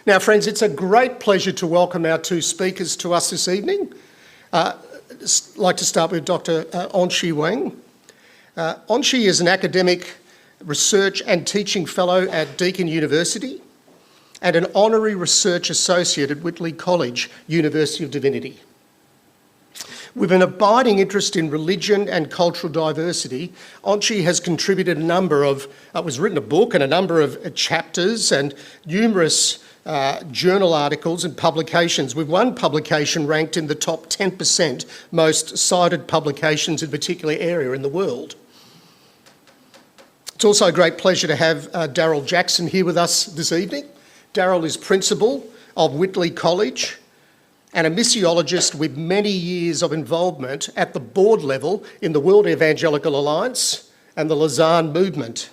Now, friends, it's a great pleasure to welcome our two speakers to us this evening. I'd like to start with Dr. Enqi Weng. Enqi is an academic research and teaching fellow at Deakin University and an honorary research associate at Ridley College, University of Divinity. With an abiding interest in religion and cultural diversity, Enqi has contributed has written a book and a number of chapters and numerous journal articles and publications, with one publication ranked in the top 10% most cited publications in a particular area in the world. It's also a great pleasure to have Darrell Jackson here with us this evening. Darrell is principal of Ridley College and a missiologist with many years of involvement at the board level in the World Evangelical Alliance and the Lausanne movement.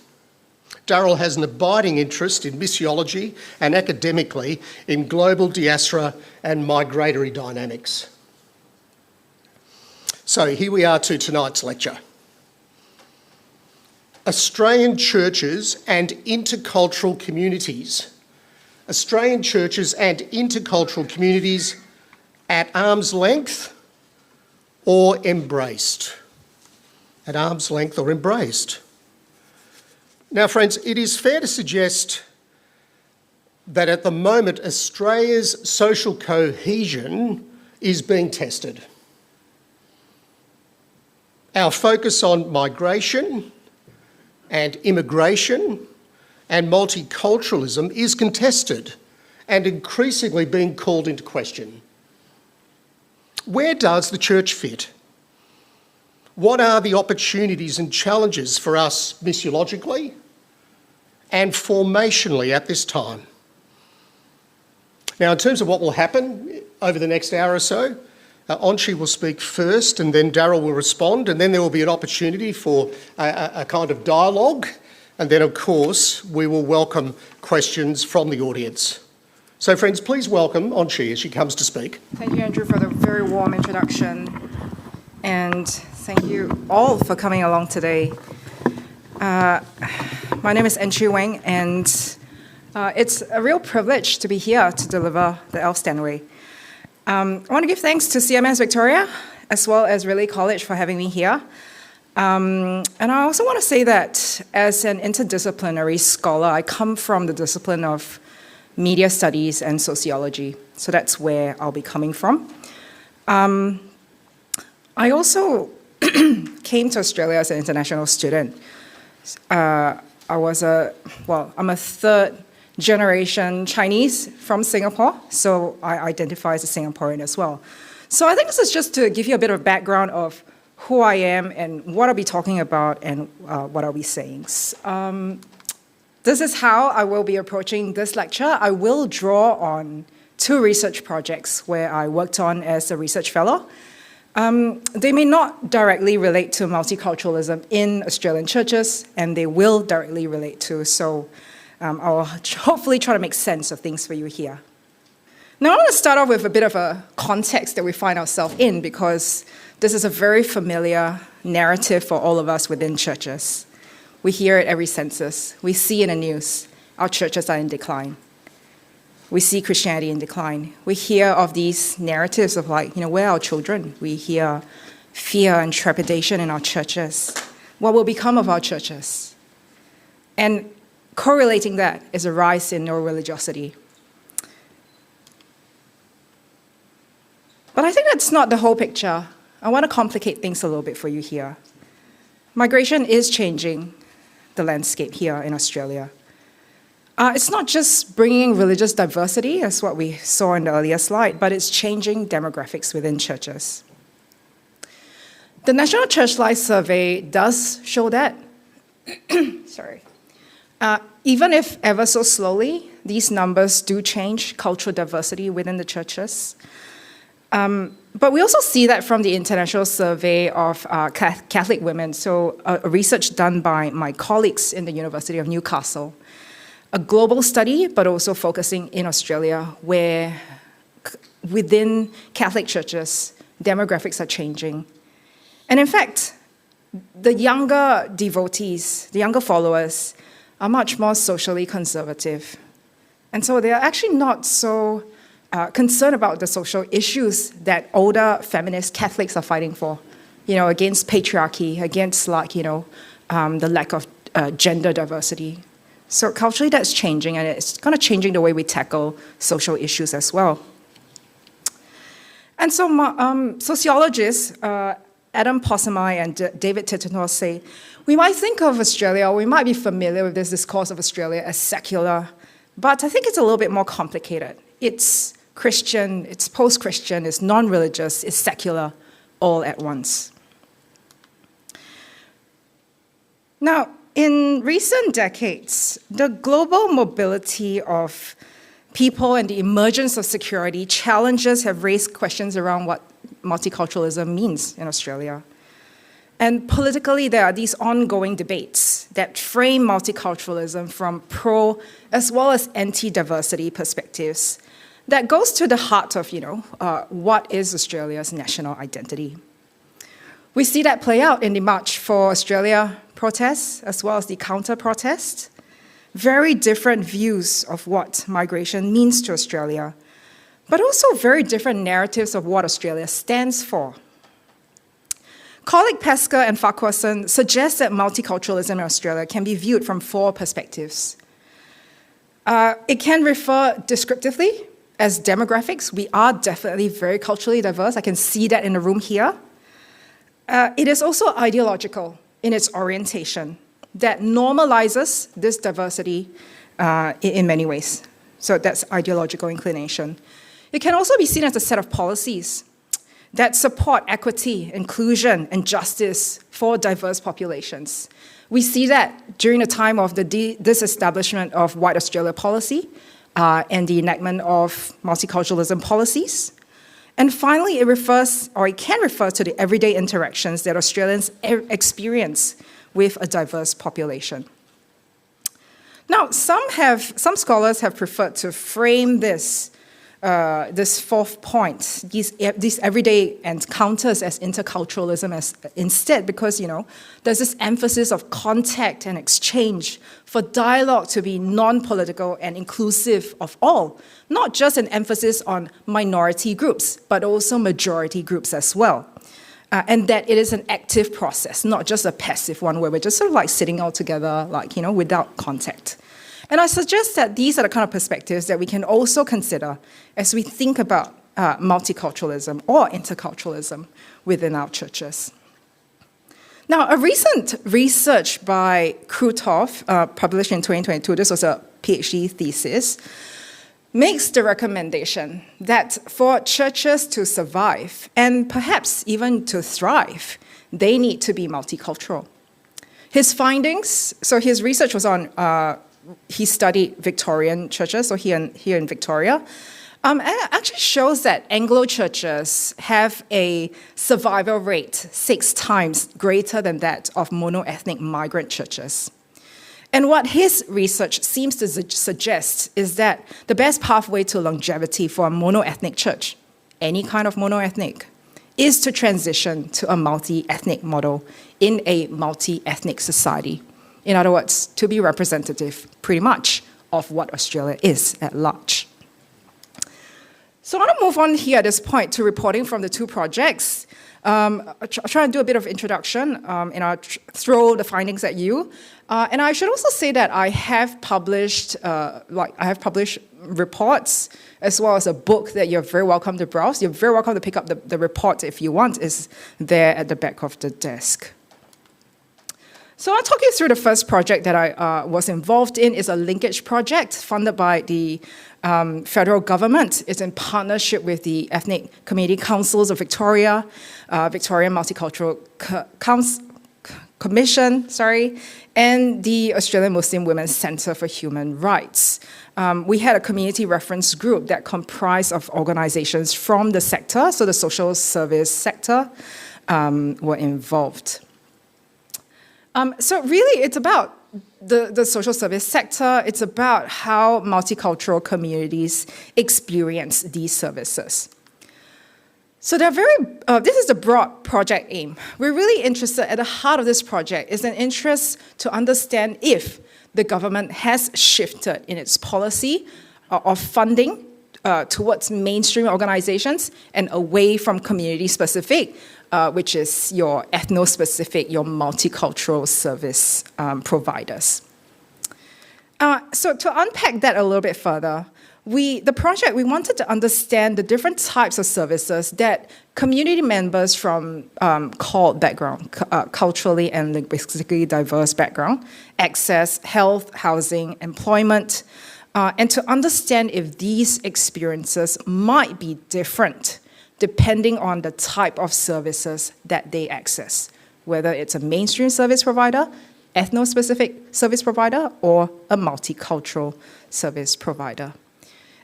Darrell has an abiding interest in missiology and academically in global diaspora and migratory dynamics. So here we are to tonight's lecture. Australian churches and intercultural communities. Australian churches and intercultural communities at arm's length or embraced. At arm's length or embraced. Now, friends, it is fair to suggest that at the moment Australia's social cohesion is being tested. Our focus on migration and immigration and multiculturalism is contested and increasingly being called into question. Where does the church fit? What are the opportunities and challenges for us missiologically and formationally at this time? Now, in terms of what will happen over the next hour or so, Enqi will speak first and then Darrell will respond, and then there will be an opportunity for a kind of dialogue, and then, of course, we will welcome questions from the audience. So, friends, please welcome Enqi as she comes to speak. Thank you, Andrew, for the very warm introduction. And thank you all for coming along today. My name is Enqi Weng, and it's a real privilege to be here to deliver the Stanway. I want to give thanks to CMS Victoria, as well as Ridley College for having me here. And I also want to say that as an interdisciplinary scholar, I come from the discipline of media studies and sociology. So that's where I'll be coming from. I also came to Australia as an international student. I'm a third generation Chinese from Singapore, so I identify as a Singaporean as well. So I think this is just to give you a bit of background of who I am and what I'll be talking about and what I'll be saying. This is how I will be approaching this lecture. I will draw on two research projects where I worked on as a research fellow. They may not directly relate to multiculturalism in Australian churches, and they will directly relate to, so I'll hopefully try to make sense of things for you here. Now I want to start off with a bit of a context that we find ourselves in, because this is a very familiar narrative for all of us within churches. We hear it every census. We see in the news, our churches are in decline. We see Christianity in decline. We hear of these narratives of where are our children? We hear fear and trepidation in our churches. What will become of our churches? And correlating that is a rise in neuroreligiosity. But I think that's not the whole picture. I want to complicate things a little bit for you here. Migration is changing the landscape here in Australia. It's not just bringing religious diversity, as what we saw in the earlier slide, but it's changing demographics within churches. The National Church Life Survey does show that. Sorry. Even if ever so slowly, these numbers do change cultural diversity within the churches. But we also see that from the International Survey of Catholic Women, so a research done by my colleagues in the University of Newcastle. A global study, but also focusing in Australia, where within Catholic churches, demographics are changing. And in fact, the younger devotees, the younger followers, are much more socially conservative. And so they are actually not so concerned about the social issues that older feminist Catholics are fighting for, against patriarchy, against the lack of gender diversity. So culturally that's changing, and it's kind of changing the way we tackle social issues as well. And so sociologists, Adam Possamai and David Tittenor say, we might think of Australia, we might be familiar with this discourse of Australia as secular, but I think it's a little bit more complicated. It's Christian, it's post-Christian, it's non-religious, it's secular, all at once. Now, in recent decades, the global mobility of people and the emergence of security challenges have raised questions around what multiculturalism means in Australia. And politically, there are these ongoing debates that frame multiculturalism from pro as well as anti-diversity perspectives that goes to the heart of, what is Australia's national identity. We see that play out in the March for Australia protests as well as the counter-protests. Very different views of what migration means to Australia, but also very different narratives of what Australia stands for. Colleague Pesker and Farquharson suggest that multiculturalism in Australia can be viewed from 4 perspectives. It can refer descriptively as demographics. We are definitely very culturally diverse. I can see that in the room here. It is also ideological in its orientation that normalizes this diversity in many ways. So that's ideological inclination. It can also be seen as a set of policies that support equity, inclusion, and justice for diverse populations. We see that during the time of the disestablishment of White Australia policy and the enactment of multiculturalism policies. And finally, it can refer to the everyday interactions that Australians experience with a diverse population. Now, some scholars have preferred to frame this 4th point, these everyday encounters as interculturalism instead, because there's this emphasis of contact and exchange for dialogue to be non-political and inclusive of all, not just an emphasis on minority groups, but also majority groups as well. And that it is an active process, not just a passive one where we're just sort of sitting all together, without contact. And I suggest that these are the kind of perspectives that we can also consider as we think about multiculturalism or interculturalism within our churches. Now, a recent research by Krutov, published in 2022, this was a PhD thesis, makes the recommendation that for churches to survive and perhaps even to thrive, they need to be multicultural. His findings, so his research was on, he studied Victorian churches, so here in Victoria, and it actually shows that Anglo churches have a survival rate 6 times greater than that of mono-ethnic migrant churches. And what his research seems to suggest is that the best pathway to longevity for a mono-ethnic church, any kind of mono-ethnic, is to transition to a multi-ethnic model in a multi-ethnic society. In other words, to be representative, pretty much, of what Australia is at large. So I want to move on here at this point to reporting from the 2 projects. I'll try and do a bit of introduction, and I'll throw the findings at you. And I should also say that I have published reports as well as a book that you're very welcome to browse. You're very welcome to pick up the report if you want. It's there at the back of the desk. So I'll talk you through the first project that I was involved in. It's a linkage project funded by the federal government. It's in partnership with the Ethnic Community Councils of Victoria, Victorian Multicultural Commission, and the Australian Muslim Women's Centre for Human Rights. We had a community reference group that comprised of organizations from the sector, so the social service sector were involved. So really, it's about the social service sector. It's about how multicultural communities experience these services. So this is the broad project aim. We're really interested, at the heart of this project is an interest to understand if the government has shifted in its policy of funding towards mainstream organizations and away from community-specific, which is your ethno-specific, your multicultural service providers. So to unpack that a little bit further, we wanted to understand the different types of services that community members from CALD background, culturally and linguistically diverse background, access health, housing, employment, and to understand if these experiences might be different depending on the type of services that they access, whether it's a mainstream service provider, ethno-specific service provider, or a multicultural service provider.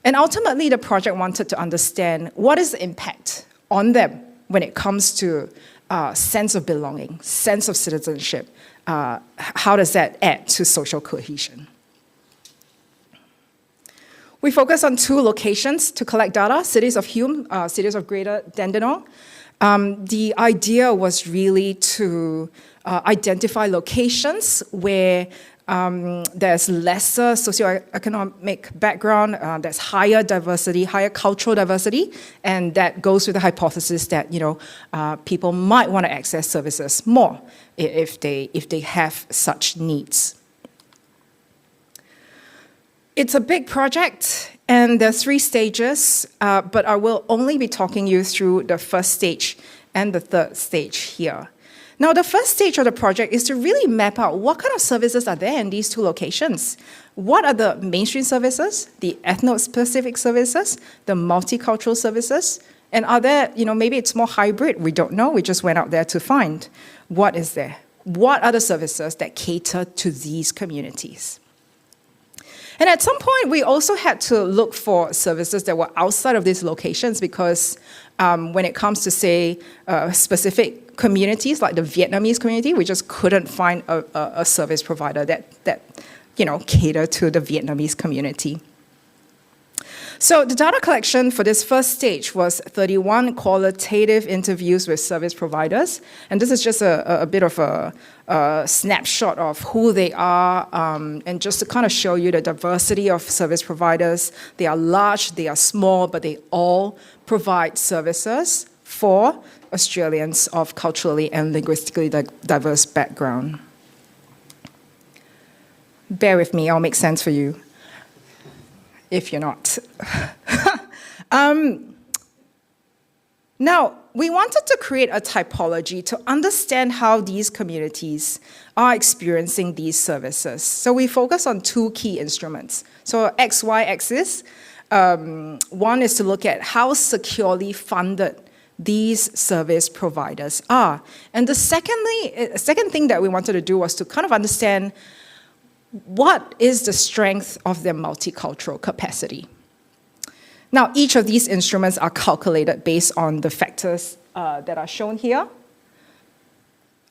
And ultimately, the project wanted to understand what is the impact on them when it comes to sense of belonging, sense of citizenship. How does that add to social cohesion? We focus on 2 locations to collect data, cities of Hume, cities of Greater Dandenong. The idea was really to identify locations where there's lesser socioeconomic background, there's higher diversity, higher cultural diversity, and that goes with the hypothesis that people might want to access services more if they have such needs. It's a big project, and there are 3 stages, but I will only be talking you through the first stage and the third stage here. Now, the first stage of the project is to really map out what kind of services are there in these 2 locations. What are the mainstream services, the ethno-specific services, the multicultural services, and are there, maybe it's more hybrid, we don't know, we just went out there to find what is there. What are the services that cater to these communities? And at some point, we also had to look for services that were outside of these locations because when it comes to, say, specific communities like the Vietnamese community, we just couldn't find a service provider that catered to the Vietnamese community. So the data collection for this first stage was 31 qualitative interviews with service providers. And this is just a bit of a snapshot of who they are, and just to kind of show you the diversity of service providers. They are large, they are small, but they all provide services for Australians of culturally and linguistically diverse background. Bear with me, I'll make sense for you, if you're not. Now, we wanted to create a typology to understand how these communities are experiencing these services. So we focus on 2 key instruments. So XY axis, one is to look at how securely funded these service providers are. And the second thing that we wanted to do was to kind of understand what is the strength of their multicultural capacity. Now, each of these instruments are calculated based on the factors that are shown here.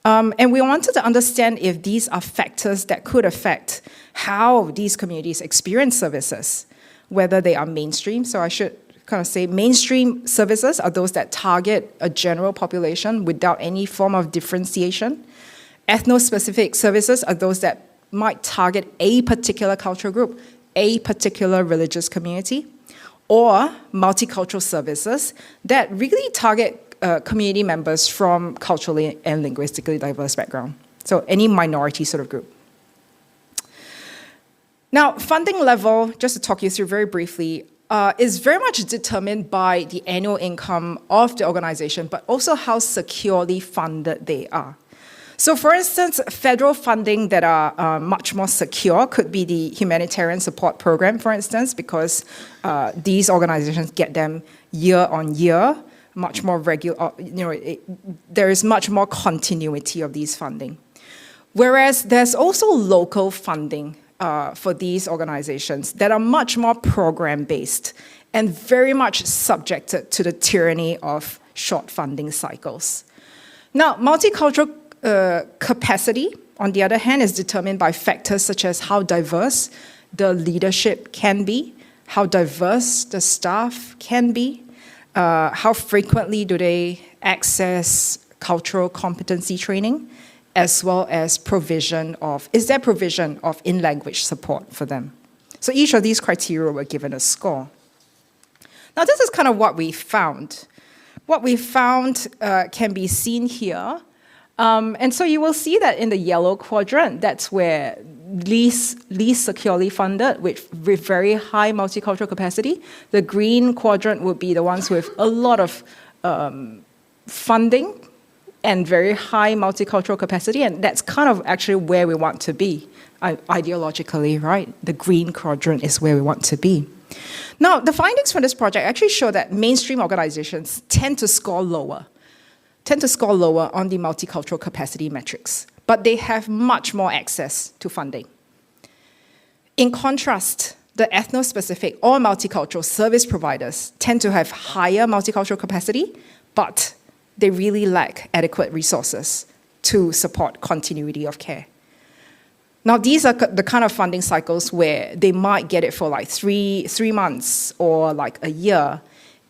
And we wanted to understand if these are factors that could affect how these communities experience services, whether they are mainstream. So I should kind of say mainstream services are those that target a general population without any form of differentiation. Ethno-specific services are those that might target a particular cultural group, a particular religious community, or multicultural services that really target community members from culturally and linguistically diverse background. So any minority sort of group. Now, funding level, just to talk you through very briefly, is very much determined by the annual income of the organization, but also how securely funded they are. So for instance, federal funding that are much more secure could be the humanitarian support program, for instance, because these organizations get them year on year, much more regular, there is much more continuity of these funding. Whereas there's also local funding for these organizations that are much more program-based and very much subjected to the tyranny of short funding cycles. Now, multicultural capacity, on the other hand, is determined by factors such as how diverse the leadership can be, how diverse the staff can be, how frequently do they access cultural competency training, as well as is there provision of in-language support for them? So each of these criteria were given a score. Now this is kind of what we found. What we found can be seen here. And so you will see that in the yellow quadrant, that's where least securely funded with very high multicultural capacity. The green quadrant would be the ones with a lot of funding and very high multicultural capacity, and that's kind of actually where we want to be, ideologically, right? The green quadrant is where we want to be. Now, the findings from this project actually show that mainstream organizations tend to score lower on the multicultural capacity metrics, but they have much more access to funding. In contrast, the ethno-specific or multicultural service providers tend to have higher multicultural capacity, but they really lack adequate resources to support continuity of care. Now, these are the kind of funding cycles where they might get it for like three months or like a year.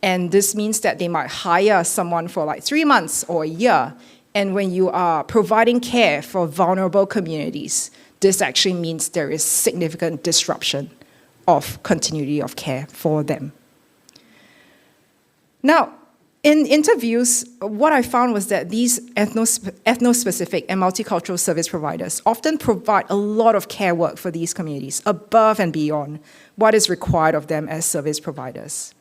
And this means that they might hire someone for like 3 months or a year. And when you are providing care for vulnerable communities, this actually means there is significant disruption of continuity of care for them. Now, in interviews, what I found was that these ethno-specific and multicultural service providers often provide a lot of care work for these communities above and beyond what is required of them as service providers.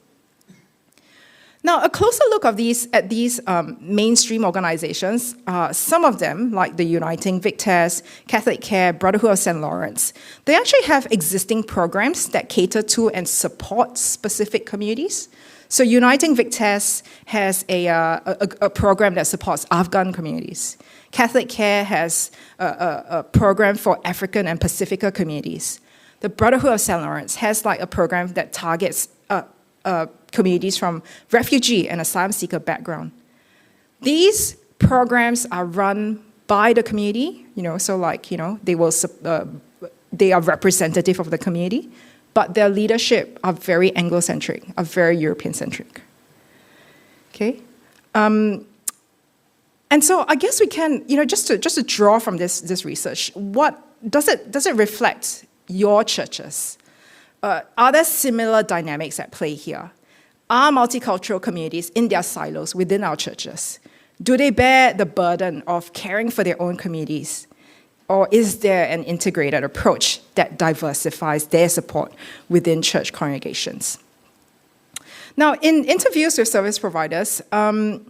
Now, a closer look at these mainstream organizations, some of them, like the Uniting Victors, Catholic Care, Brotherhood of St. Lawrence, they actually have existing programs that cater to and support specific communities. So Uniting Victors has a program that supports Afghan communities. Catholic Care has a program for African and Pacifica communities. The Brotherhood of St. Lawrence has like a program that targets communities from refugee and asylum seeker background. These programs are run by the community, so like, they are representative of the community, but their leadership are very Anglo-centric, are very European-centric. Okay? And so I guess we can, just to draw from this research, what does it reflect your churches? Are there similar dynamics at play here? Are multicultural communities in their silos within our churches? Do they bear the burden of caring for their own communities? Or is there an integrated approach that diversifies their support within church congregations? Now, in interviews with service providers, I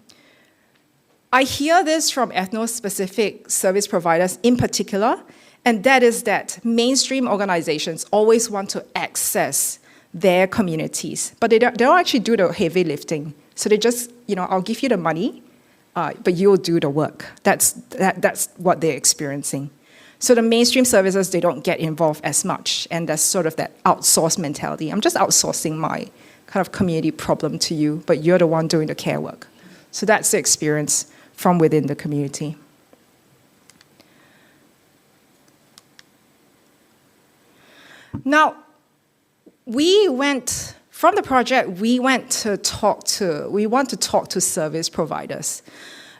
hear this from ethno-specific service providers in particular, and that is that mainstream organizations always want to access their communities, but they don't actually do the heavy lifting. So they just, I'll give you the money, but you'll do the work. That's what they're experiencing. So the mainstream services, they don't get involved as much, and there's sort of that outsourced mentality. I'm just outsourcing my kind of community problem to you, but you're the one doing the care work. So that's the experience from within the community. Now, from the project, we want to talk to service providers.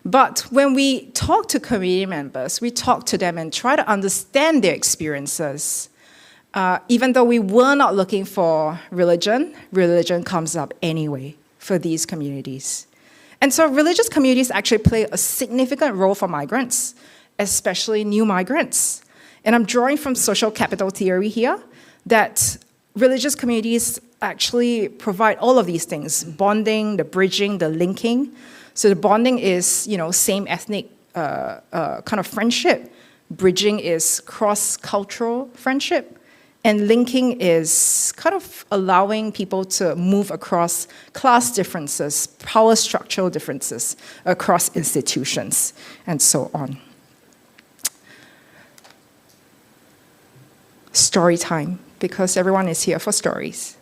But when we talk to community members, we talk to them and try to understand their experiences. Even though we were not looking for religion comes up anyway for these communities. And so religious communities actually play a significant role for migrants, especially new migrants. And I'm drawing from social capital theory here, that religious communities actually provide all of these things: bonding, the bridging, the linking. So the bonding is, same ethnic kind of friendship. Bridging is cross-cultural friendship. And linking is kind of allowing people to move across class differences, power structural differences across institutions, and so on. Story time, because everyone is here for stories.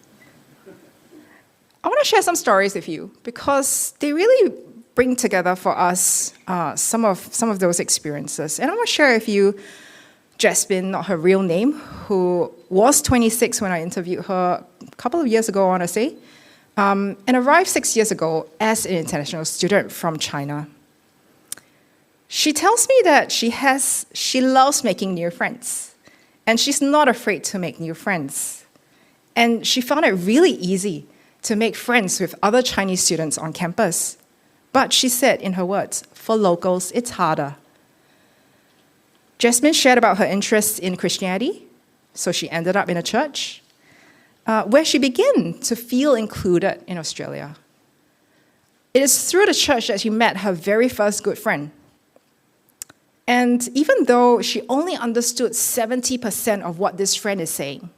I want to share some stories with you because they really bring together for us some of those experiences. And I want to share with you Jasmine, not her real name, who was 26 when I interviewed her a couple of years ago, I want to say, and arrived 6 years ago as an international student from China. She tells me that she loves making new friends, and she's not afraid to make new friends. And she found it really easy to make friends with other Chinese students on campus. But she said, in her words, for locals, it's harder. Jasmine shared about her interests in Christianity, so she ended up in a church, where she began to feel included in Australia. It is through the church that she met her very first good friend. And even though she only understood 70% of what this friend is saying,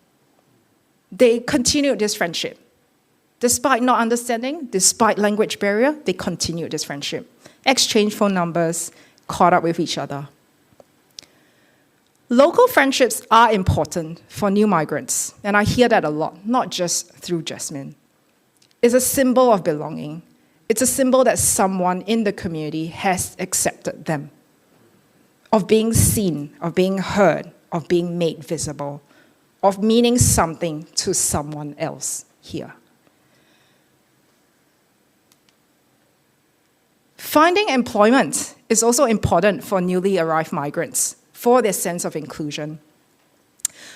they continued this friendship. Despite not understanding, despite language barrier, they continued this friendship. Exchanged phone numbers, caught up with each other. Local friendships are important for new migrants, and I hear that a lot, not just through Jasmine. It's a symbol of belonging. It's a symbol that someone in the community has accepted them, of being seen, of being heard, of being made visible, of meaning something to someone else here. Finding employment is also important for newly arrived migrants, for their sense of inclusion.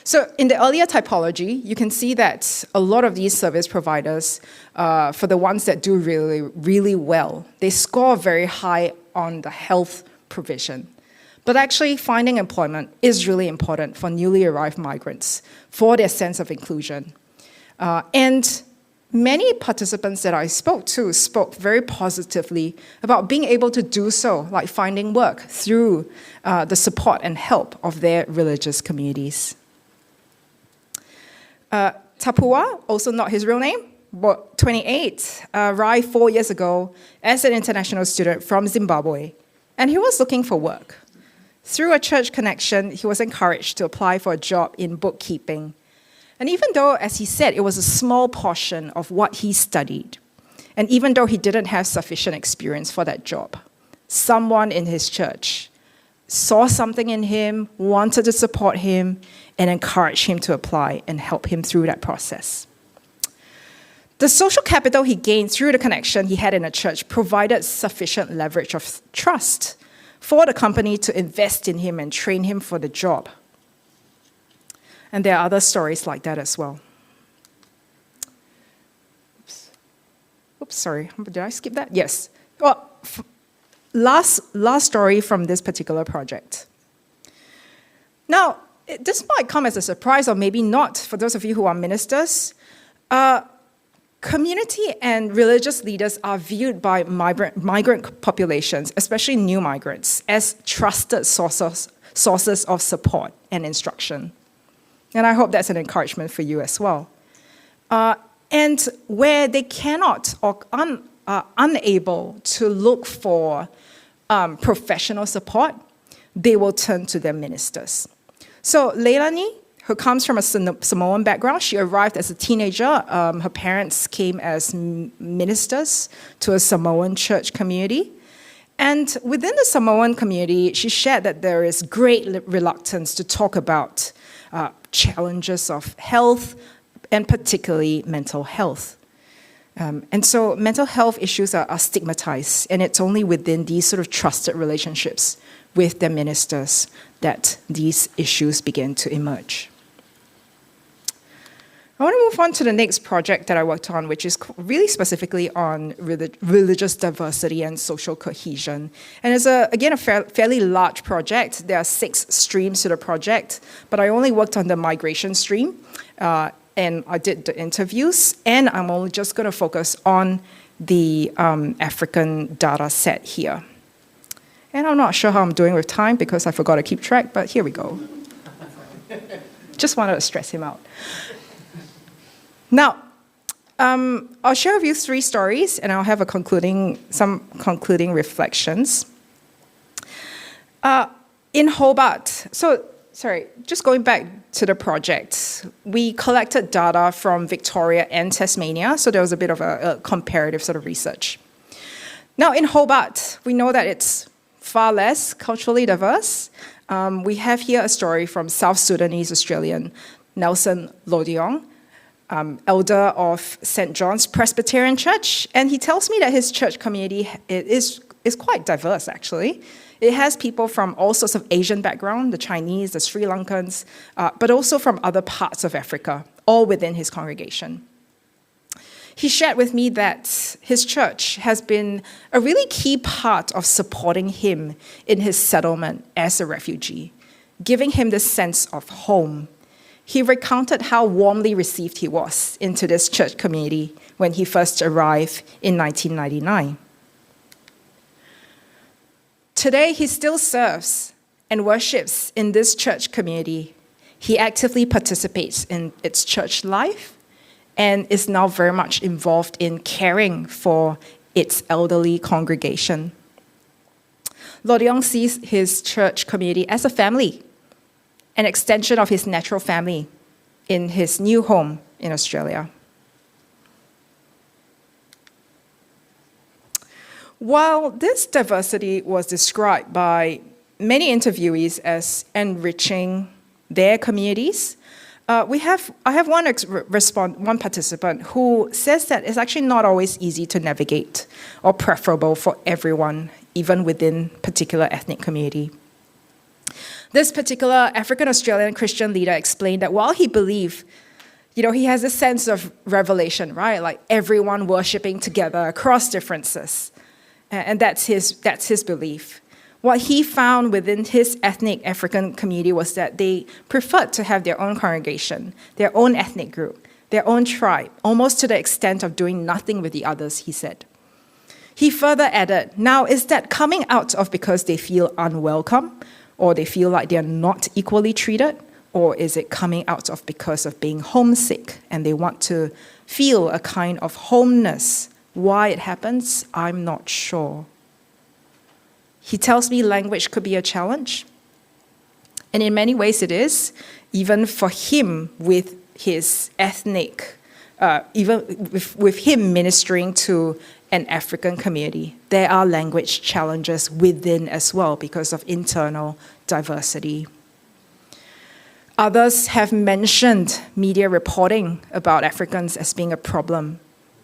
So in the earlier typology, you can see that a lot of these service providers, for the ones that do really, really well, they score very high on the health provision. But actually, finding employment is really important for newly arrived migrants, for their sense of inclusion. And many participants that I spoke to spoke very positively about being able to do so, like finding work through the support and help of their religious communities. Tapua, also not his real name, but 28, arrived 4 years ago as an international student from Zimbabwe, and he was looking for work. Through a church connection, he was encouraged to apply for a job in bookkeeping. And even though, as he said, it was a small portion of what he studied, and even though he didn't have sufficient experience for that job, someone in his church saw something in him, wanted to support him, and encourage him to apply and help him through that process. The social capital he gained through the connection he had in a church provided sufficient leverage of trust for the company to invest in him and train him for the job. And there are other stories like that as well. Oops, sorry, did I skip that? Yes. Well, last story from this particular project. Now, this might come as a surprise, or maybe not, for those of you who are ministers. Community and religious leaders are viewed by migrant populations, especially new migrants, as trusted sources of support and instruction. And I hope that's an encouragement for you as well. And where they cannot or are unable to look for professional support, they will turn to their ministers. So Leilani, who comes from a Samoan background, she arrived as a teenager. Her parents came as ministers to a Samoan church community. And within the Samoan community, she shared that there is great reluctance to talk about challenges of health, and particularly mental health. And so mental health issues are stigmatized, and it's only within these sort of trusted relationships with their ministers that these issues begin to emerge. I want to move on to the next project that I worked on, which is really specifically on religious diversity and social cohesion. And it's, again, a fairly large project. There are 6 streams to the project, but I only worked on the migration stream, and I did the interviews, and I'm only just going to focus on the African data set here. And I'm not sure how I'm doing with time because I forgot to keep track, but here we go. Just wanted to stress him out. Now, I'll share with you 3 stories, and I'll have some concluding reflections. In Hobart, just going back to the project, we collected data from Victoria and Tasmania, so there was a bit of a comparative sort of research. Now, in Hobart, we know that it's far less culturally diverse. We have here a story from South Sudanese Australian Nelson Lodiong, elder of St. John's Presbyterian Church, and he tells me that his church community is quite diverse, actually. It has people from all sorts of Asian background, the Chinese, the Sri Lankans, but also from other parts of Africa, all within his congregation. He shared with me that his church has been a really key part of supporting him in his settlement as a refugee, giving him the sense of home. He recounted how warmly received he was into this church community when he first arrived in 1999. Today, he still serves and worships in this church community. He actively participates in its church life and is now very much involved in caring for its elderly congregation. Lord Yong sees his church community as a family, an extension of his natural family in his new home in Australia. While this diversity was described by many interviewees as enriching their communities, I have one participant who says that it's actually not always easy to navigate or preferable for everyone, even within particular ethnic community. This particular African-Australian Christian leader explained that while he believed, he has a sense of revelation, right? Like everyone worshiping together across differences. And that's his belief. What he found within his ethnic African community was that they preferred to have their own congregation, their own ethnic group, their own tribe, almost to the extent of doing nothing with the others, he said. He further added, now, is that coming out of because they feel unwelcome, or they feel like they're not equally treated, or is it coming out of because of being homesick and they want to feel a kind of homeness? Why it happens, I'm not sure. He tells me language could be a challenge. And in many ways it is, even for him with his ethnic, even with him ministering to an African community, there are language challenges within as well because of internal diversity. Others have mentioned media reporting about Africans as being a problem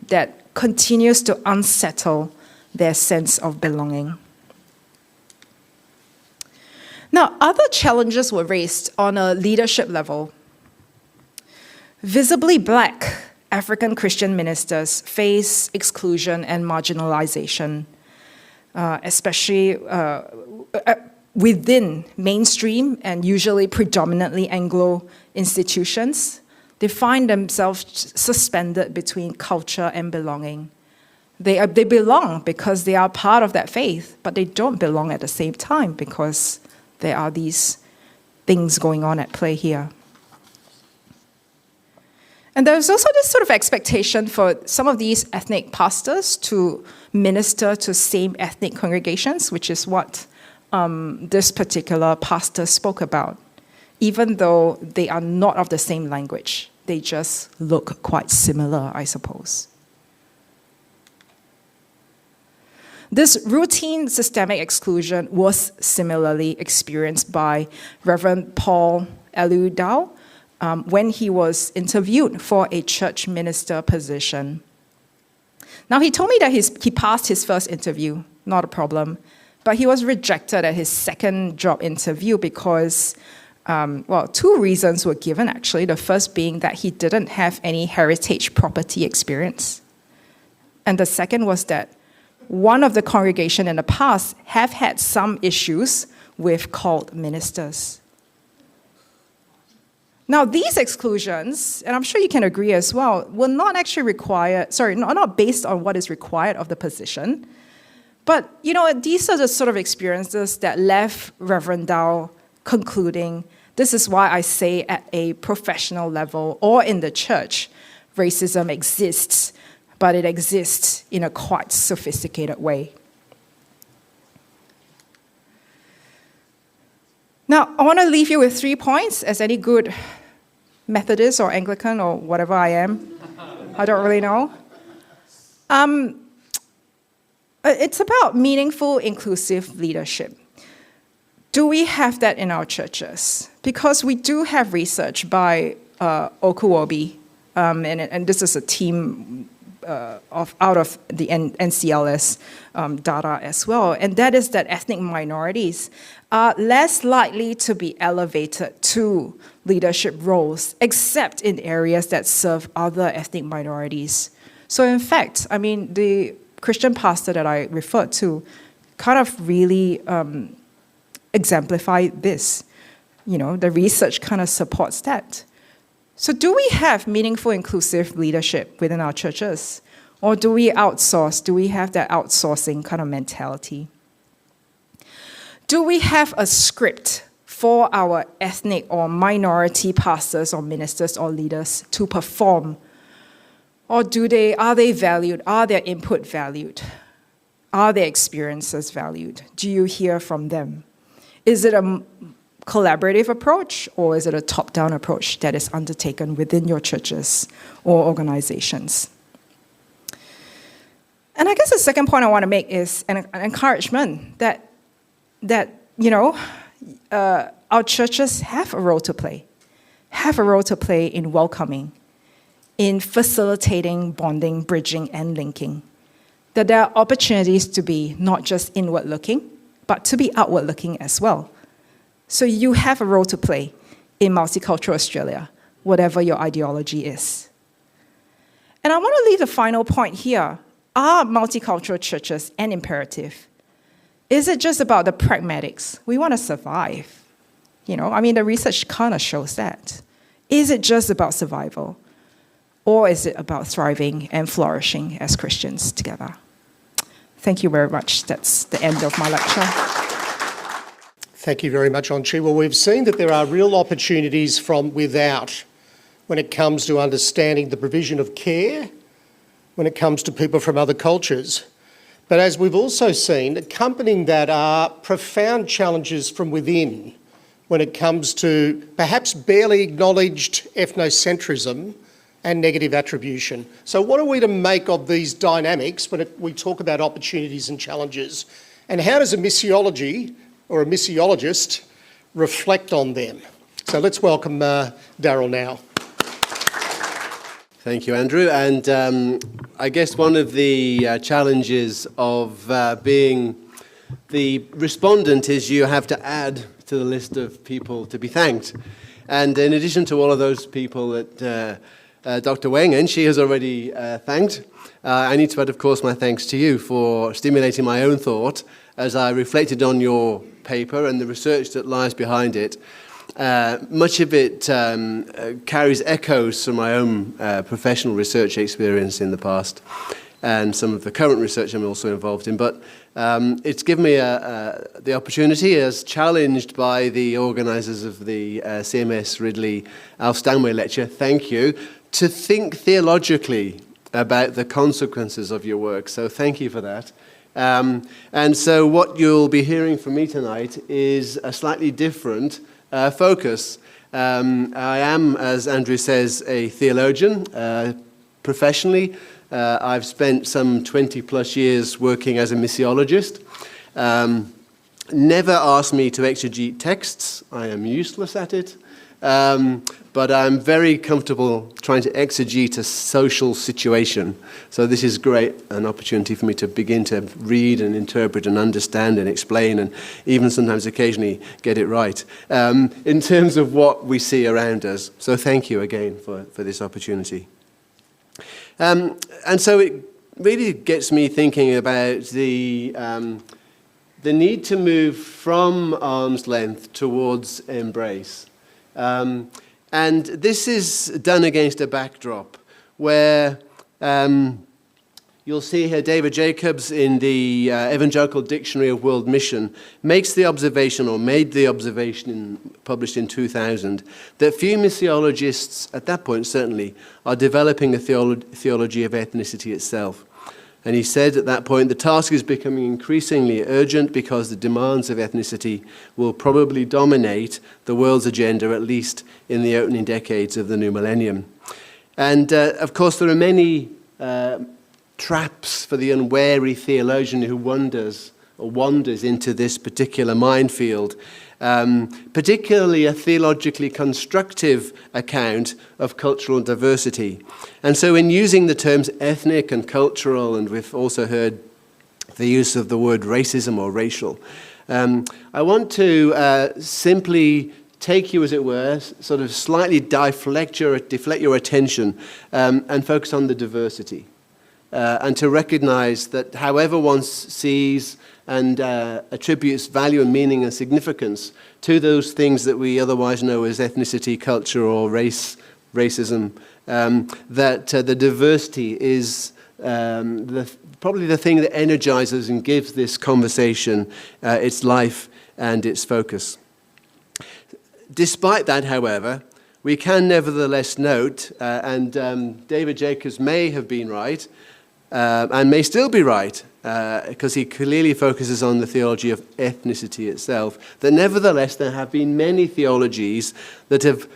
that continues to unsettle their sense of belonging. Now, other challenges were raised on a leadership level. Visibly black African Christian ministers face exclusion and marginalization, especially within mainstream and usually predominantly Anglo institutions. They find themselves suspended between culture and belonging. They belong because they are part of that faith, but they don't belong at the same time because there are these things going on at play here. And there's also this sort of expectation for some of these ethnic pastors to minister to same ethnic congregations, which is what this particular pastor spoke about. Even though they are not of the same language, they just look quite similar, I suppose. This routine systemic exclusion was similarly experienced by Reverend Paul Eludao when he was interviewed for a church minister position. Now, he told me that he passed his first interview, not a problem, but he was rejected at his second job interview because, two reasons were given, actually. The first being that he didn't have any heritage property experience. And the second was that one of the congregation in the past have had some issues with called ministers. Now, these exclusions, and I'm sure you can agree as well, were not actually not based on what is required of the position. But, these are the sort of experiences that left Reverend Dow concluding, this is why I say at a professional level or in the church, racism exists, but it exists in a quite sophisticated way. Now, I want to leave you with 3 points, as any good Methodist or Anglican or whatever I am. I don't really know. It's about meaningful, inclusive leadership. Do we have that in our churches? Because we do have research by Okuwobi, and this is a team out of the NCLS data as well, and that is that ethnic minorities are less likely to be elevated to leadership roles, except in areas that serve other ethnic minorities. So in fact, I mean, the Christian pastor that I referred to kind of really exemplified this. You know, the research kind of supports that. So do we have meaningful, inclusive leadership within our churches? Or do we outsource? Do we have that outsourcing kind of mentality? Do we have a script for our ethnic or minority pastors or ministers or leaders to perform? Or are they valued? Are their input valued? Are their experiences valued? Do you hear from them? Is it a collaborative approach, or is it a top-down approach that is undertaken within your churches or organizations? And I guess the second point I want to make is an encouragement that you know, our churches have a role to play in welcoming, in facilitating bonding, bridging, and linking. That there are opportunities to be not just inward-looking, but to be outward-looking as well. So you have a role to play in multicultural Australia, whatever your ideology is. And I want to leave the final point here. Are multicultural churches an imperative? Is it just about the pragmatics? We want to survive. You know, I mean, the research kind of shows that. Is it just about survival? Or is it about thriving and flourishing as Christians together? Thank you very much. That's the end of my lecture. Thank you very much, Enqi. Well, we've seen that there are real opportunities from without when it comes to understanding the provision of care, when it comes to people from other cultures. But as we've also seen, accompanying that are profound challenges from within when it comes to perhaps barely acknowledged ethnocentrism and negative attribution. So what are we to make of these dynamics when we talk about opportunities and challenges? And how does a missiology or a missiologist reflect on them? So let's welcome Darrell now. Thank you, Andrew. And I guess one of the challenges of being the respondent is you have to add to the list of people to be thanked. And in addition to all of those people that Dr. Weng and she has already thanked, I need to add, of course, my thanks to you for stimulating my own thought as I reflected on your paper and the research that lies behind it. Much of it carries echoes from my own professional research experience in the past and some of the current research I'm also involved in. But it's given me the opportunity, as challenged by the organisers of the CMS Ridley Alf Stanway lecture, thank you, to think theologically about the consequences of your work. So thank you for that. And so what you'll be hearing from me tonight is a slightly different focus. I am, as Andrew says, a theologian. Professionally, I've spent some 20 plus years working as a missiologist. Never asked me to exegete texts. I am useless at it. But I'm very comfortable trying to exegete a social situation. So this is great, an opportunity for me to begin to read and interpret and understand and explain and even sometimes occasionally get it right in terms of what we see around us. So thank you again for this opportunity. And so it really gets me thinking about the need to move from arm's length towards embrace. And this is done against a backdrop where you'll see here David Jacobs in the Evangelical Dictionary of World Mission makes the observation, or made the observation, published in 2000, that few missiologists, at that point certainly, are developing a theology of ethnicity itself. And he said at that point, the task is becoming increasingly urgent because the demands of ethnicity will probably dominate the world's agenda, at least in the opening decades of the new millennium. And of course, there are many traps for the unwary theologian who wanders into this particular minefield. particularly a theologically constructive account of cultural diversity. And so in using the terms ethnic and cultural, and we've also heard the use of the word racism or racial, I want to simply take you, as it were, sort of slightly deflect your attention and focus on the diversity. And to recognize that however one sees and attributes value and meaning and significance to those things that we otherwise know as ethnicity, culture, or racism, that the diversity is probably the thing that energizes and gives this conversation its life and its focus. Despite that, however, we can nevertheless note, and David Jacobs may have been right, and may still be right, because he clearly focuses on the theology of ethnicity itself, that nevertheless there have been many theologies that have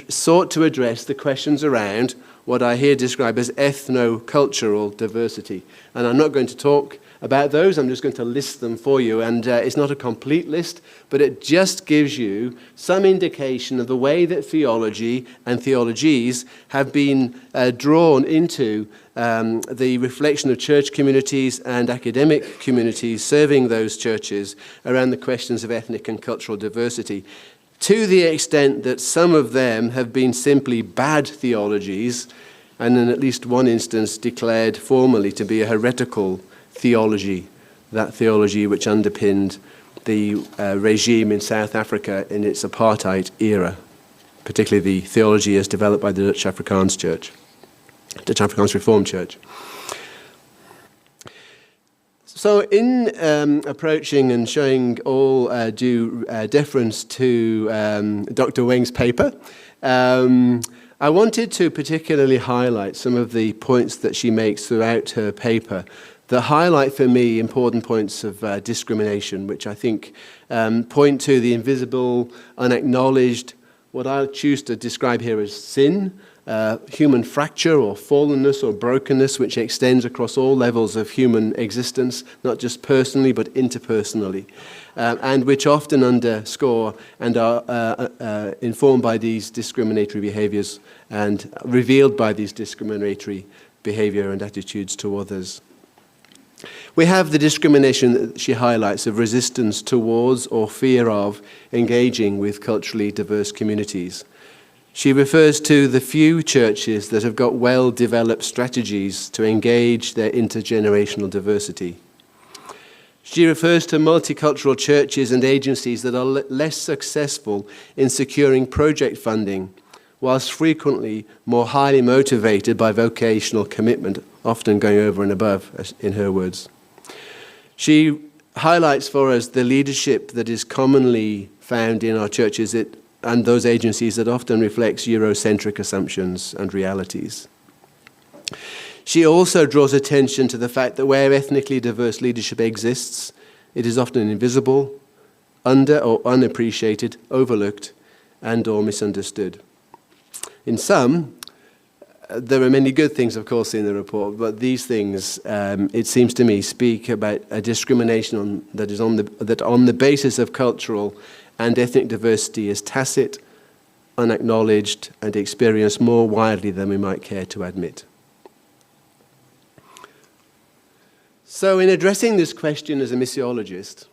sought to address the questions around what I here describe as ethno-cultural diversity. And I'm not going to talk about those, I'm just going to list them for you. And it's not a complete list, but it just gives you some indication of the way that theology and theologies have been drawn into the reflection of church communities and academic communities serving those churches around the questions of ethnic and cultural diversity, to the extent that some of them have been simply bad theologies, and in at least one instance declared formally to be a heretical theology, that theology which underpinned the regime in South Africa in its apartheid era, particularly the theology as developed by the Dutch Afrikaans Church, Dutch Afrikaans Reformed Church. So in approaching and showing all due deference to Dr. Weng's paper, I wanted to particularly highlight some of the points that she makes throughout her paper that highlight for me important points of discrimination, which I think point to the invisible, unacknowledged, what I choose to describe here as sin, human fracture or fallenness or brokenness, which extends across all levels of human existence, not just personally but interpersonally, and which often underscore and are informed by these discriminatory behaviors and revealed by these discriminatory behavior and attitudes to others. We have the discrimination that she highlights of resistance towards or fear of engaging with culturally diverse communities. She refers to the few churches that have got well-developed strategies to engage their intergenerational diversity. She refers to multicultural churches and agencies that are less successful in securing project funding, whilst frequently more highly motivated by vocational commitment, often going over and above, in her words. She highlights for us the leadership that is commonly found in our churches and those agencies that often reflects Eurocentric assumptions and realities. She also draws attention to the fact that where ethnically diverse leadership exists, it is often invisible, under or unappreciated, overlooked, and or misunderstood. In sum, there are many good things, of course, in the report, but these things, it seems to me, speak about a discrimination that on the basis of cultural and ethnic diversity is tacit, unacknowledged, and experienced more widely than we might care to admit. So in addressing this question as a missiologist,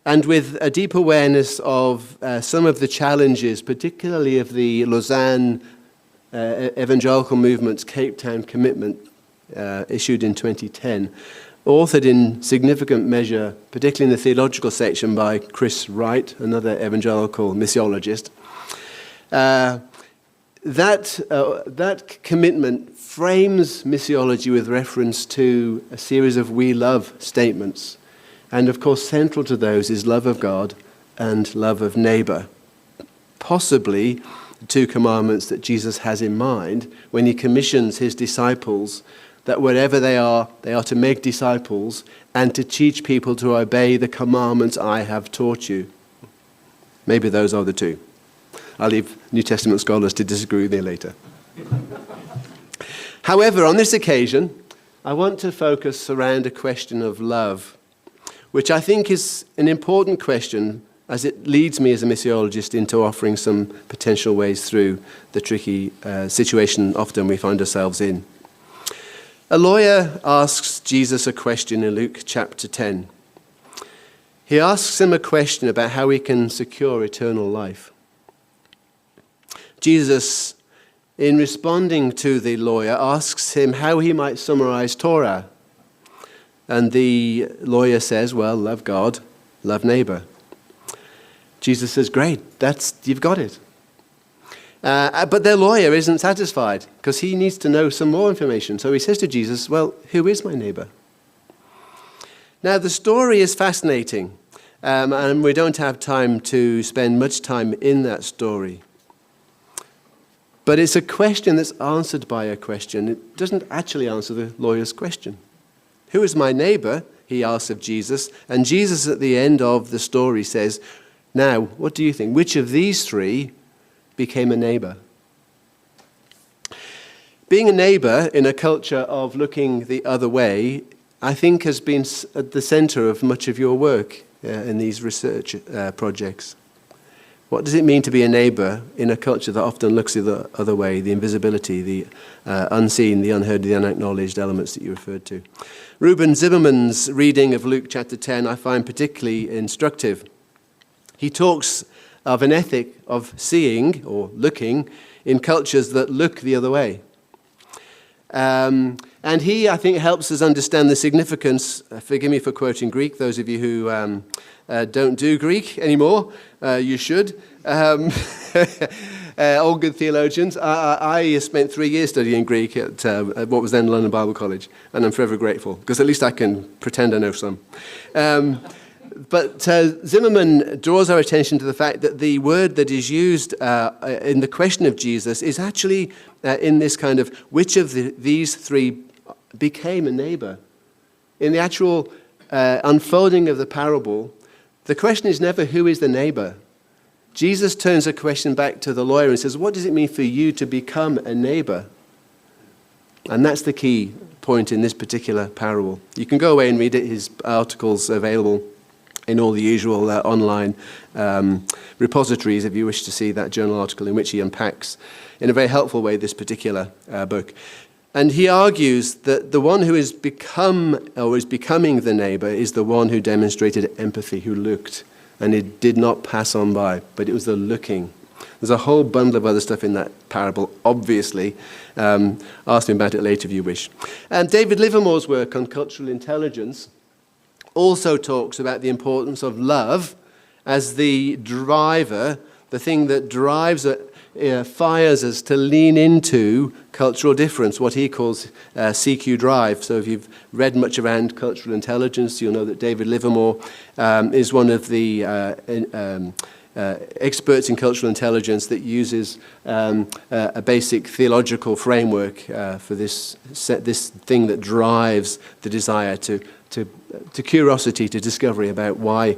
and with a deep awareness of some of the challenges, particularly of the Lausanne evangelical movement's Cape Town commitment issued in 2010, authored in significant measure, particularly in the theological section by Chris Wright, another evangelical missiologist. That commitment frames missiology with reference to a series of we love statements. And of course, central to those is love of God and love of neighbour. Possibly the two commandments that Jesus has in mind when he commissions his disciples that wherever they are to make disciples and to teach people to obey the commandments I have taught you. Maybe those are the two. I'll leave New Testament scholars to disagree with me later. However, on this occasion, I want to focus around a question of love, which I think is an important question as it leads me as a missiologist into offering some potential ways through the tricky situation often we find ourselves in. A lawyer asks Jesus a question in Luke chapter 10. He asks him a question about how he can secure eternal life. Jesus, in responding to the lawyer, asks him how he might summarize Torah. And the lawyer says, well, love God, love neighbor. Jesus says, great, you've got it. But their lawyer isn't satisfied because he needs to know some more information. So he says to Jesus, well, who is my neighbor? Now, the story is fascinating, and we don't have time to spend much time in that story. But it's a question that's answered by a question. It doesn't actually answer the lawyer's question. Who is my neighbor? He asks of Jesus. And Jesus at the end of the story says, now, what do you think? Which of these three became a neighbor? Being a neighbor in a culture of looking the other way, I think has been at the center of much of your work in these research projects. What does it mean to be a neighbor in a culture that often looks the other way, the invisibility, the unseen, the unheard, the unacknowledged elements that you referred to? Ruben Zimmerman's reading of Luke chapter 10 I find particularly instructive. He talks of an ethic of seeing or looking in cultures that look the other way. And he, I think, helps us understand the significance, forgive me for quoting Greek, those of you who don't do Greek anymore, you should. All good theologians. I spent 3 years studying Greek at what was then London Bible College, and I'm forever grateful, because at least I can pretend I know some. But Zimmerman draws our attention to the fact that the word that is used in the question of Jesus is actually in this kind of, which of these three became a neighbor? In the actual unfolding of the parable, the question is never who is the neighbor. Jesus turns the question back to the lawyer and says, what does it mean for you to become a neighbor? And that's the key point in this particular parable. You can go away and read it. His article's available in all the usual online repositories if you wish to see that journal article in which he unpacks in a very helpful way this particular book. And he argues that the one who is becoming the neighbor is the one who demonstrated empathy, who looked, and it did not pass on by, but it was the looking. There's a whole bundle of other stuff in that parable, obviously. Ask me about it later if you wish. David Livermore's work on cultural intelligence also talks about the importance of love as the driver, the thing that drives, fires us to lean into cultural difference, what he calls CQ drive. So if you've read much around cultural intelligence, you'll know that David Livermore is one of the experts in cultural intelligence that uses a basic theological framework for this thing that drives the desire to curiosity, to discovery about why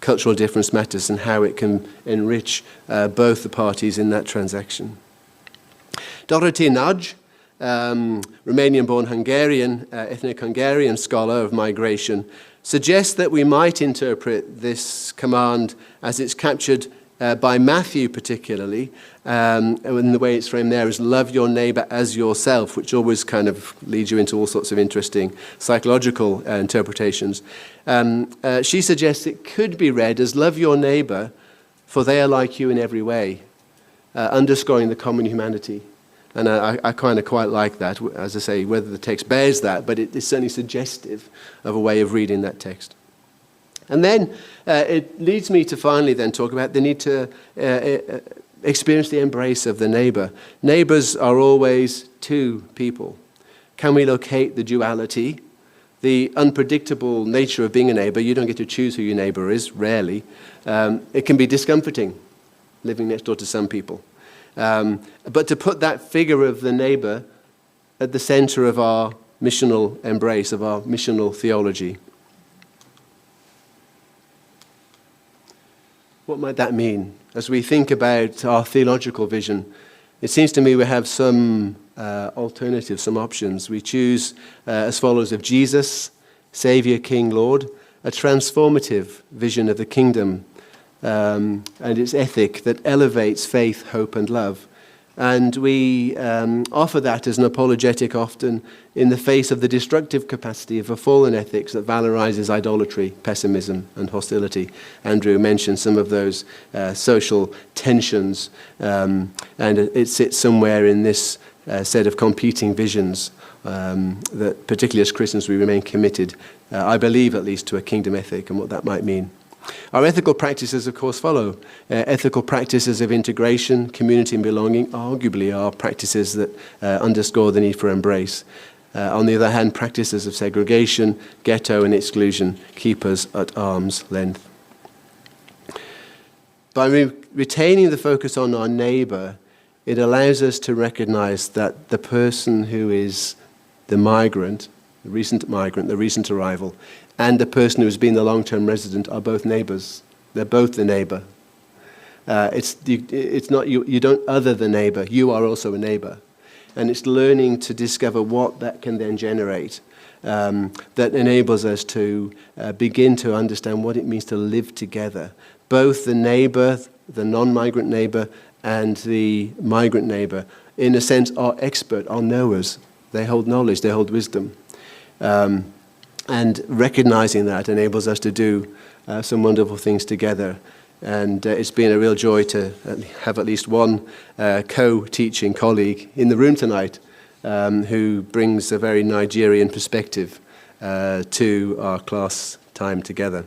cultural difference matters and how it can enrich both the parties in that transaction. Dorothy Nagy, Romanian-born Hungarian, ethnic Hungarian scholar of migration, suggests that we might interpret this command as it's captured by Matthew particularly, and the way it's framed there is love your neighbor as yourself, which always kind of leads you into all sorts of interesting psychological interpretations. She suggests it could be read as love your neighbor, for they are like you in every way, underscoring the common humanity. And I kind of quite like that, as I say, whether the text bears that, but it is certainly suggestive of a way of reading that text. And then it leads me to finally then talk about the need to experience the embrace of the neighbor. Neighbors are always two people. Can we locate the duality, the unpredictable nature of being a neighbor? You don't get to choose who your neighbor is, rarely. It can be discomforting, living next door to some people. But to put that figure of the neighbor at the center of our missional embrace, of our missional theology. What might that mean? As we think about our theological vision, it seems to me we have some alternatives, some options. We choose as followers of Jesus, Savior, King, Lord, a transformative vision of the kingdom and it's ethic that elevates faith, hope, and love. And we offer that as an apologetic often in the face of the destructive capacity of a fallen ethics that valorizes idolatry, pessimism, and hostility. Andrew mentioned some of those social tensions, and it sits somewhere in this set of competing visions that particularly as Christians we remain committed, I believe at least, to a kingdom ethic and what that might mean. Our ethical practices, of course, follow. Ethical practices of integration, community and belonging, arguably are practices that underscore the need for embrace. On the other hand, practices of segregation, ghetto and exclusion keep us at arm's length. By retaining the focus on our neighbour, it allows us to recognise that the person who is the migrant, the recent arrival, and the person who's been the long-term resident are both neighbours. They're both the neighbour. It's not you don't other the neighbour. You are also a neighbour, and it's learning to discover what that can then generate. That enables us to begin to understand what it means to live together. Both the neighbour, the non-migrant neighbour, and the migrant neighbour, in a sense, are expert, are knowers. They hold knowledge, they hold wisdom. And recognizing that enables us to do some wonderful things together. And it's been a real joy to have at least one co-teaching colleague in the room tonight who brings a very Nigerian perspective to our class time together.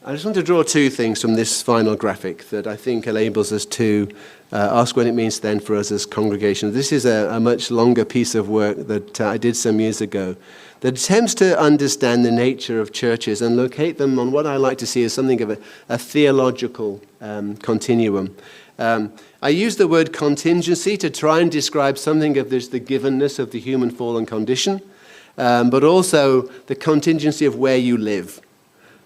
I just want to draw two things from this final graphic that I think enables us to ask what it means then for us as congregations. This is a much longer piece of work that I did some years ago that attempts to understand the nature of churches and locate them on what I like to see as something of a theological continuum. I use the word contingency to try and describe something of this, the givenness of the human fallen condition, but also the contingency of where you live.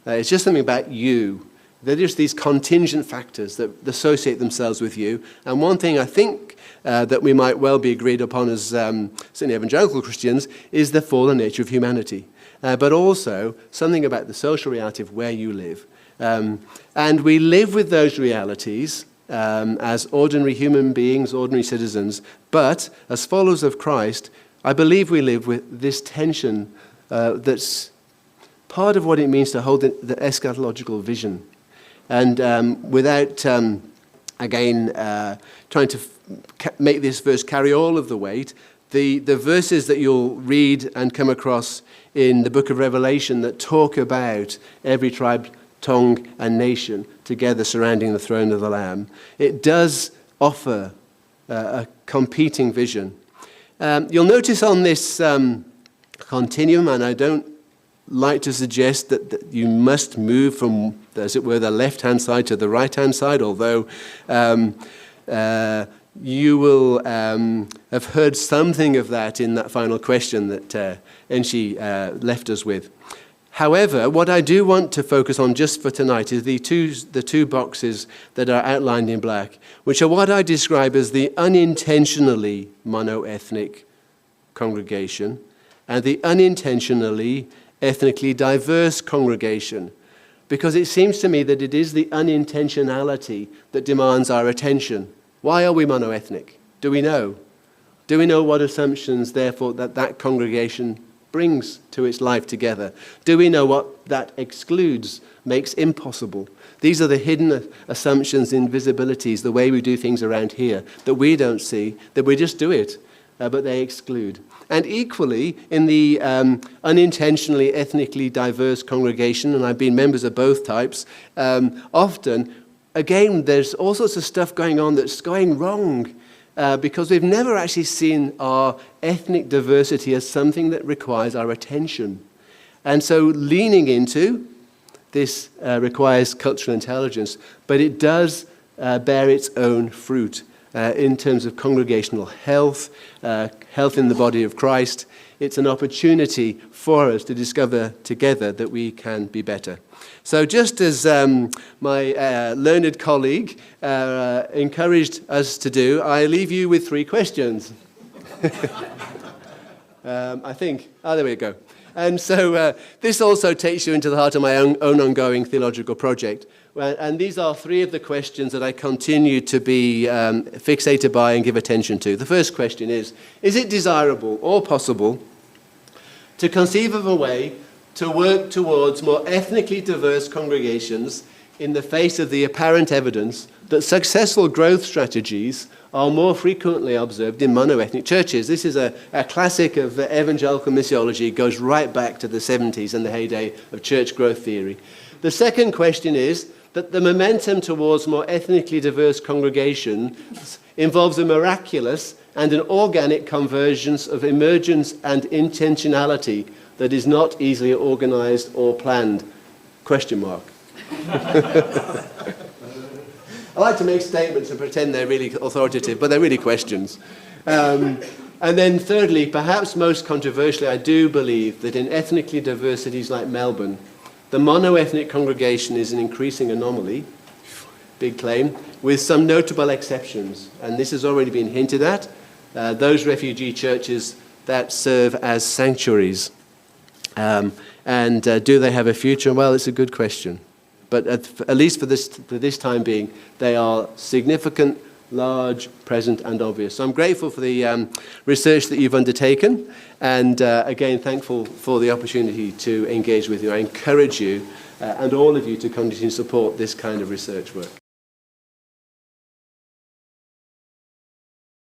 It's just something about you. They're just these contingent factors that associate themselves with you. And one thing I think that we might well be agreed upon as certainly evangelical Christians is the fallen nature of humanity. But also something about the social reality of where you live. And we live with those realities as ordinary human beings, ordinary citizens. But as followers of Christ, I believe we live with this tension that's part of what it means to hold the eschatological vision. And without, again, trying to make this verse carry all of the weight, the verses that you'll read and come across in the book of Revelation that talk about every tribe, tongue, and nation together surrounding the throne of the Lamb, it does offer a competing vision. You'll notice on this continuum, and I don't like to suggest that you must move from, as it were, the left-hand side to the right-hand side, although you will have heard something of that in that final question that Enqi left us with. However, what I do want to focus on just for tonight is the two boxes that are outlined in black, which are what I describe as the unintentionally mono-ethnic congregation and the unintentionally ethnically diverse congregation, because it seems to me that it is the unintentionality that demands our attention. Why are we monoethnic? Do we know? Do we know what assumptions, therefore, that congregation brings to its life together? Do we know what that excludes, makes impossible? These are the hidden assumptions, invisibilities, the way we do things around here that we don't see, that we just do it, but they exclude. And equally, in the unintentionally ethnically diverse congregation, and I've been members of both types, often, again, there's all sorts of stuff going on that's going wrong because we've never actually seen our ethnic diversity as something that requires our attention. And so leaning into this requires cultural intelligence, but it does bear its own fruit. In terms of congregational health, health in the body of Christ. It's an opportunity for us to discover together that we can be better. So just as my learned colleague encouraged us to do, I leave you with 3 questions. I think. There we go. And so this also takes you into the heart of my own ongoing theological project. And these are three of the questions that I continue to be fixated by and give attention to. The first question is it desirable or possible to conceive of a way to work towards more ethnically diverse congregations in the face of the apparent evidence that successful growth strategies are more frequently observed in monoethnic churches? This is a classic of evangelical missiology. It goes right back to the 70s and the heyday of church growth theory. The second question is that the momentum towards more ethnically diverse congregations involves a miraculous and an organic convergence of emergence and intentionality that is not easily organized or planned? Question mark. I like to make statements and pretend they're really authoritative, but they're really questions. And then thirdly, perhaps most controversially, I do believe that in ethnically diverse cities like Melbourne, the mono-ethnic congregation is an increasing anomaly, big claim, with some notable exceptions. And this has already been hinted at, those refugee churches that serve as sanctuaries. Do they have a future? Well, it's a good question. But at least for this time being, they are significant, large, present, and obvious. So I'm grateful for the research that you've undertaken, and again, thankful for the opportunity to engage with you. I encourage you and all of you to continue to support this kind of research work.